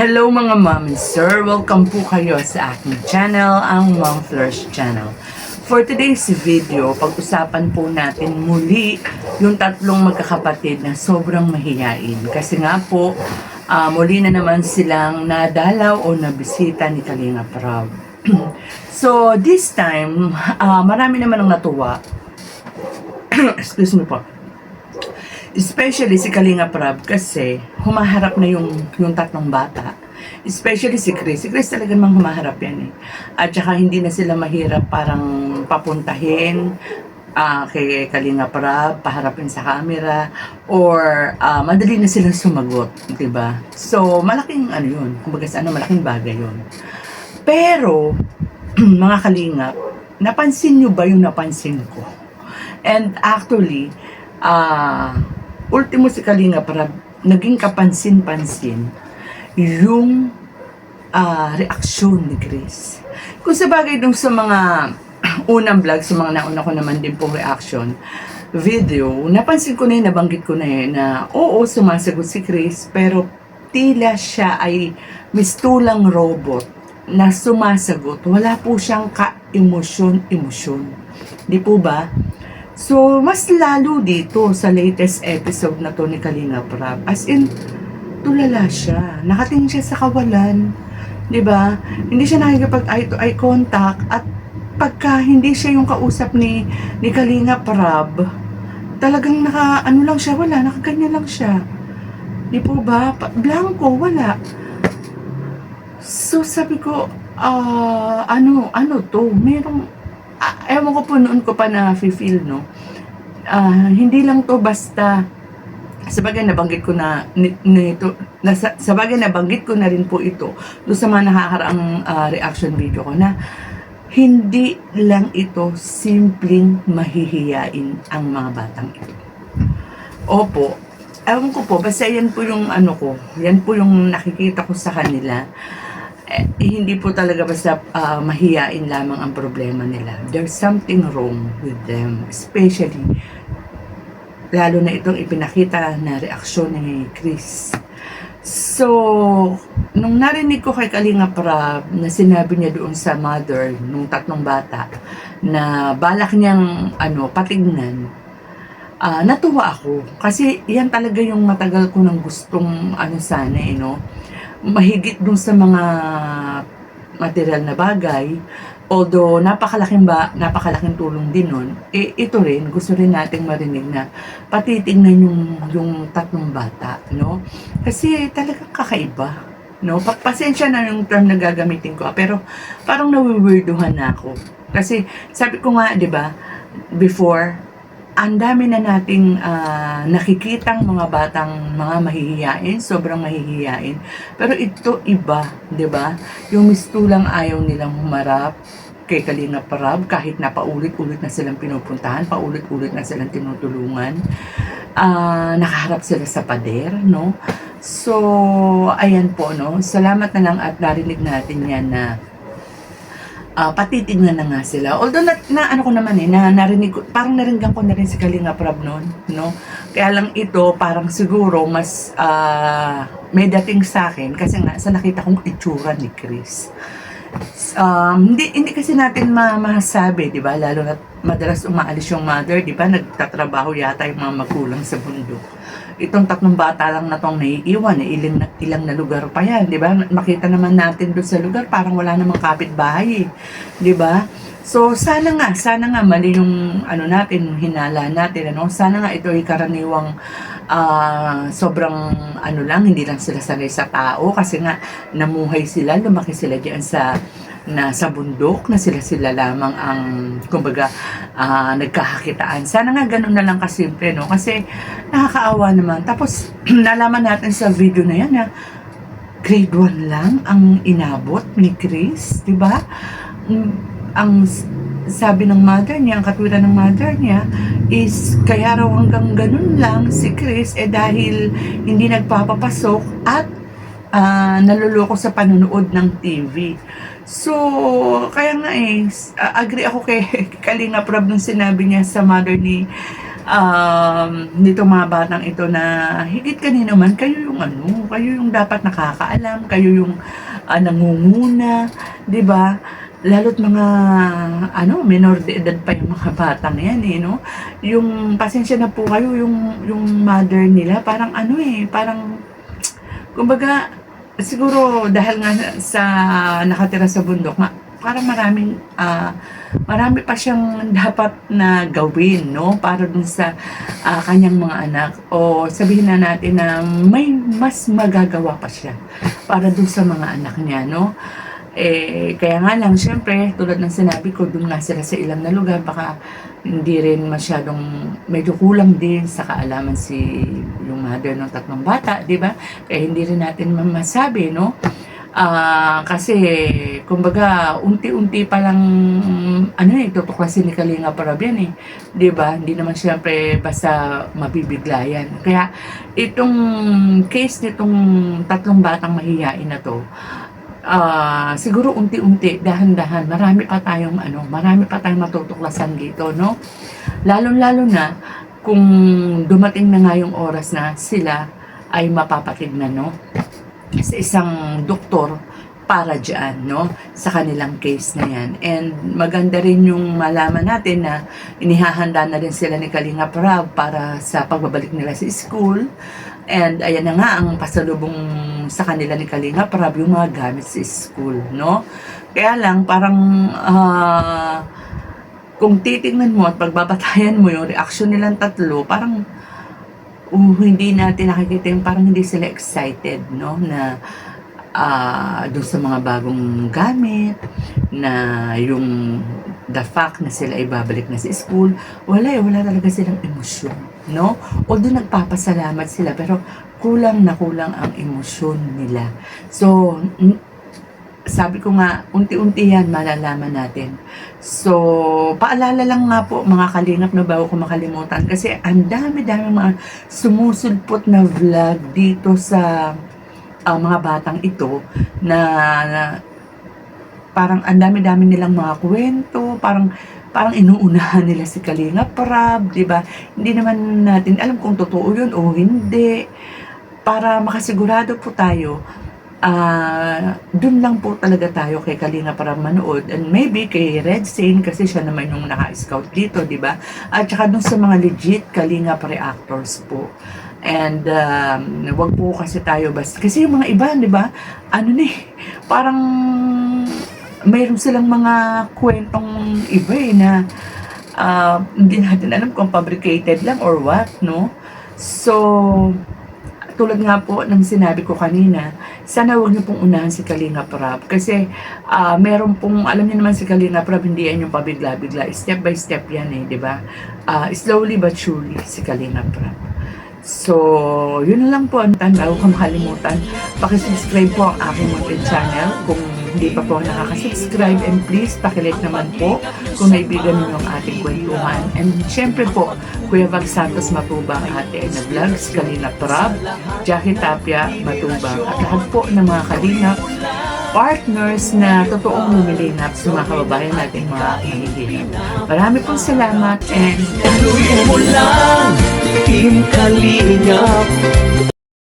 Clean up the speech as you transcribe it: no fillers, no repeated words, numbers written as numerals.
Hello mga mom and sir! Welcome po kayo sa aking channel, ang Mom Flourish Channel. For today's video, pag-usapan po natin muli yung tatlong magkakapatid na sobrang mahiyain. Kasi nga po, muli na naman silang nadalaw o nabisita ni Kalingap Rob. So, this time, marami naman ang natuwa. Excuse me po. Especially si Kalingap Rob kasi humaharap na yung tatlong bata. Especially si Chris. Si Chris talaga namang humaharap yan eh. At saka hindi na sila mahirap parang papuntahin kay Kalingap Rob, paharapin sa camera, or madali na silang sumagot, diba? So, malaking ano yun. Kumbaga sa malaking bagay yun. Pero, mga Kalingap, napansin nyo ba yung napansin ko? And actually, ultimo si Kalingap Rob, naging kapansin-pansin yung reaksyon ni Chris. Kung sabagay dun sa mga unang vlog, sa mga nauna ko naman din pong reaction video, napansin ko na yun, nabanggit ko na yun, na oo, sumasagot si Chris, pero tila siya ay mistulang robot na sumasagot. Wala po siyang ka-emosyon. Di po ba? So, mas lalo dito sa latest episode na to ni Kalingap Rob. As in, tulala siya. Nakatingin siya sa kawalan. Diba? Hindi siya nakikipag eye-to-eye contact. At pagka hindi siya yung kausap ni Kalingap Rob, talagang lang siya, wala. Nakaganyan lang siya. Di po ba? Blanco, wala. So, sabi ko, ano to? Merong ewan ko po noon ko pa na-feel, no? Hindi lang to basta, sabagay nabanggit ko na sabagay nabanggit ko na rin po ito doon sa mga nakakaraang reaction video ko na hindi lang ito simpleng mahihiyain ang mga batang ito. Opo, ewan ko po, basta yan po yung yan po yung nakikita ko sa kanila. Hindi po talaga basta mahiyain lamang ang problema nila. There's something wrong with them. Especially, lalo na itong ipinakita na reaksyon ni Chris. So, nung narinig ko kay Kalingap Rob na sinabi niya doon sa mother nung tatlong bata na balak niyang patignan, natuwa ako. Kasi yan talaga yung matagal ko nang gustong sana mahigit dun sa mga material na bagay, although napakalaking tulong din nun, ito rin, gusto rin nating marinig na patitignan yung tatlong bata, no? Kasi talagang kakaiba, no? Pasensya na yung term na gagamitin ko, pero parang nawiwirduhan na ako. Kasi sabi ko nga, di ba, before, ang dami na nating nakikitang mga batang mga mahihiyain, sobrang mahihiyain. Pero ito iba, 'di ba? Yung mistulang ayaw nilang humarap kay Kalingap Rob kahit na paulit-ulit na silang pinupuntahan, paulit-ulit na silang tinutulungan. Nakaharap sila sa pader, no? So, ayan po, no? Salamat na lang at narinig natin yan na patitignan na nga sila. Although narinig ko, parang naringgan ko na rin si Kalingap Rob noon, no? Kaya lang ito, parang siguro mas may dating sa akin kasi nga sa nakita kong itsura ni Chris. Hindi kasi natin masabi, di ba? Lalo na madalas umaalis yung mother, di ba? Nagtatrabaho yata yung mga magulang sa bundok. Itong tatlong bata lang na tong naiiwan, ilang na lugar pa yan, di ba? Makita naman natin doon sa lugar, parang wala namang kapitbahay, di ba? So, sana nga, mali yung natin, hinala natin, sana nga ito ay karaniwang sobrang hindi lang sila sanay sa tao, kasi nga, namuhay sila, lumaki sila diyan sa bundok, na sila lamang ang, kumbaga, nagkakakitaan. Sana nga ganun na lang kasimple, no? Kasi nakakaawa naman. Tapos, nalaman natin sa video na yan na grade 1 lang ang inabot ni Chris, di ba? Ang sabi ng mother niya, ang katwiran ng mother niya is kaya raw hanggang ganun lang si Chris dahil hindi nagpapapasok at naluloko sa panonood ng TV. So, kaya nga agree ako kay Kalingap Rob nung sinabi niya sa mother ni nito mga batang ito na higit kanino man, kayo yung kayo yung dapat nakakaalam, kayo yung nangunguna, 'di ba? Lalo't mga menor de edad pa yung mga batang yan no. Yung pasensya na po kayo, yung mother nila parang parang kumbaga siguro dahil nga sa nakatira sa bundok nga, parang marami pa siyang dapat na gawin, no? Para dun sa kanyang mga anak. O sabihin na natin na may mas magagawa pa siya para dun sa mga anak niya, no? Kaya nga lang, syempre, tulad ng sinabi ko, dun nga sila sa ilang na lugar, baka hindi rin masyadong, medyo kulang din sa kaalaman yung mother ng 3 bata, di ba? Kaya hindi rin natin masabi, no? Kasi, kumbaga, unti-unti pa lang, tutuklasin ni Kalinga Prab yan di ba? Hindi naman syempre basta mabibigla yan. Kaya, itong case nitong 3 batang mahihain na to, siguro unti-unti, dahan-dahan, marami pa tayong matutuklasan dito, no? Lalo-lalo na kung dumating na nga yung oras na sila ay mapapatignan, no? Sa isang doktor para dyan, no? Sa kanilang case na yan. And maganda rin yung malaman natin na inihahanda na rin sila ni Kalinga Prab para sa pagbabalik nila sa school. And ayan na nga ang pasalubong sa kanila ni Kalinga Prab, yung mga gamit sa school, no? Kaya lang parang kung titingnan mo at pagbabatayan mo yung reaction nilang 3, parang hindi natin nakikita yung parang hindi sila excited, no? Na doon sa mga bagong gamit, na yung the fact na sila ay babalik na sa school, wala talaga silang emosyon, no? Although nagpapasalamat sila, pero kulang na kulang ang emosyon nila. So, sabi ko nga, unti-unti yan malalaman natin. So, paalala lang nga po mga kalingap na bago ko makalimutan, kasi ang dami-dami mga sumusulpot na vlog dito sa mga batang ito na parang ang dami-dami nilang mga kwento, parang inuunahan nila si Kalinga Prab, di ba? Hindi naman natin alam kung totoo yun o hindi. Para makasigurado po tayo, dun lang po talaga tayo kay Kalinga Prab manood, and maybe kay Red Sane kasi siya naman yung naka-scout dito, di ba? At saka dun sa mga legit Kalinga reactors po. And wag po kasi tayo basta kasi yung mga iba, di ba? Parang mayroon silang mga kwentong iba na hindi natin alam kung fabricated lang or what, no? So, tulad nga po ng sinabi ko kanina, sana huwag niyo pong unahan si Kalinga Prab. Kasi meron pong, alam niyo naman si Kalinga Prab, hindi yan yung pabigla-bigla. Step by step yan di ba? Slowly but surely si Kalinga Prab. So, yun na lang po. Bago ka makalimutan, pakisubscribe po ang aking muntin channel kung hindi pa po nakaka-subscribe, and please pakilike naman po kung naibigan ninyo ang ating kwentuhan. And syempre po, Kuya Val Santos Matubang, Ate Ena Vlogs, Kalinga Prab, Jackie Tapia Matubang, at lahat po ng mga kalingap partners na totoong lumilingap sa mga kababayan natin mga nangihinap. Marami pong salamat, and Tuloy mo lang, Team Kalingap.